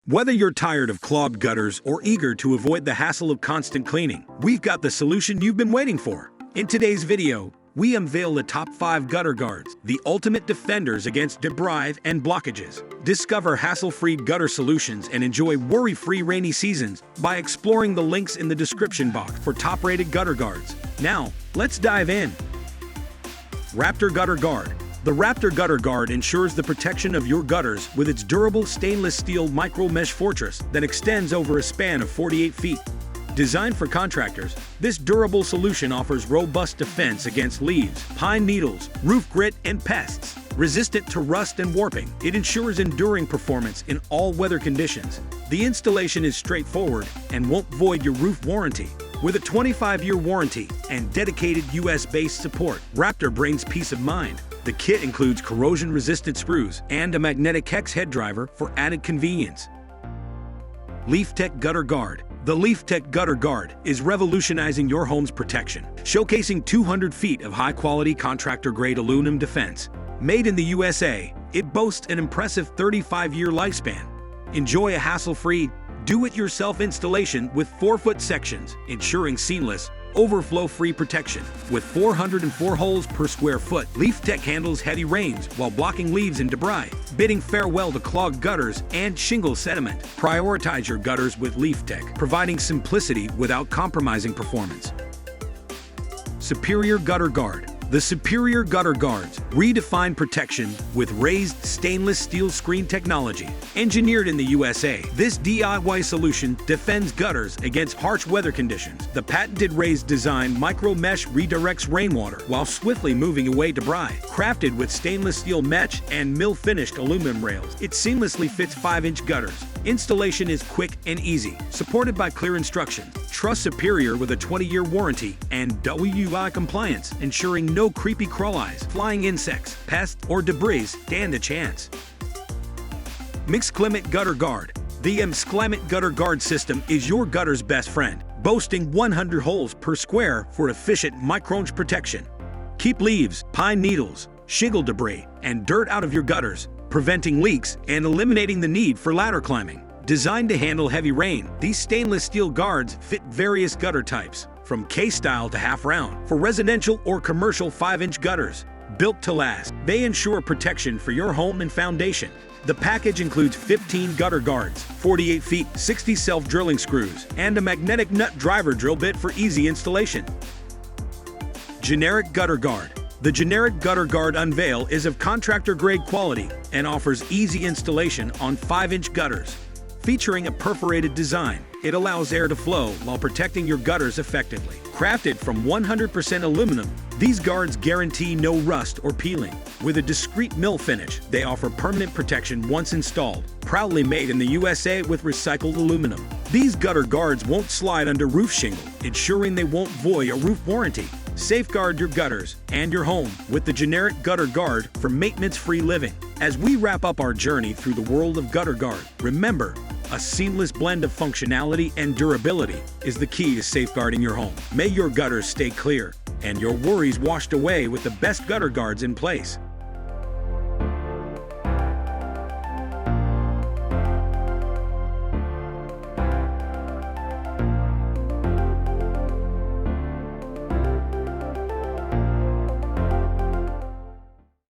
Whether you're tired of clogged gutters or eager to avoid the hassle of constant cleaning, we've got the solution you've been waiting for. In today's video, we unveil the top 5 gutter guards, the ultimate defenders against debris and blockages. Discover hassle-free gutter solutions and enjoy worry-free rainy seasons by exploring the links in the description box for top-rated gutter guards. Now, let's dive in. RAPTOR Gutter Guard. The RAPTOR Gutter Guard ensures the protection of your gutters with its durable stainless steel micro-mesh fortress that extends over a span of 48 feet. Designed for contractors, this durable solution offers robust defense against leaves, pine needles, roof grit, and pests. Resistant to rust and warping, it ensures enduring performance in all weather conditions. The installation is straightforward and won't void your roof warranty. With a 25-year warranty and dedicated US-based support, RAPTOR brings peace of mind. The kit includes corrosion-resistant screws and a magnetic hex head driver for added convenience. LEAFTEK Gutter Guard. The LEAFTEK Gutter Guard is revolutionizing your home's protection, showcasing 200 feet of high-quality contractor-grade aluminum defense. Made in the USA, it boasts an impressive 35-year lifespan. Enjoy a hassle-free, do-it-yourself installation with 4-foot sections, ensuring seamless, overflow-free protection. With 404 holes per square foot, LEAFTEK handles heavy rains while blocking leaves and debris, bidding farewell to clogged gutters and shingle sediment. Prioritize your gutters with LEAFTEK, providing simplicity without compromising performance. Superior Gutter Guard. The Superior Gutter Guards redefine protection with raised stainless steel screen technology. Engineered in the USA, this DIY solution defends gutters against harsh weather conditions. The patented raised design micro-mesh redirects rainwater while swiftly moving away debris. Crafted with stainless steel mesh and mill-finished aluminum rails, it seamlessly fits 5-inch gutters. Installation is quick and easy, supported by clear instructions. Trust Superior with a 20-year warranty and WUI compliance, ensuring no creepy crawl eyes, flying insects, pests, or debris stand a chance. MXCLIMATE Gutter Guard. The MXCLIMATE Gutter Guard system is your gutter's best friend, boasting 100 holes per square for efficient micro-inch protection. Keep leaves, pine needles, shingle debris, and dirt out of your gutters, preventing leaks and eliminating the need for ladder climbing. Designed to handle heavy rain, these stainless steel guards fit various gutter types, from K-style to half-round, for residential or commercial 5-inch gutters. Built to last, they ensure protection for your home and foundation. The package includes 15 gutter guards, 48 feet, 60 self-drilling screws, and a magnetic nut driver drill bit for easy installation. Generic Gutter Guard. The Generic Gutter Guard unveil is of contractor-grade quality and offers easy installation on 5-inch gutters. Featuring a perforated design, it allows air to flow while protecting your gutters effectively. Crafted from 100% aluminum, these guards guarantee no rust or peeling. With a discreet mill finish, they offer permanent protection once installed. Proudly made in the USA with recycled aluminum, these gutter guards won't slide under roof shingle, ensuring they won't void a roof warranty. Safeguard your gutters and your home with the Generic Gutter Guard for maintenance-free living. As we wrap up our journey through the world of Gutter Guard, remember, a seamless blend of functionality and durability is the key to safeguarding your home. May your gutters stay clear and your worries washed away with the best gutter guards in place.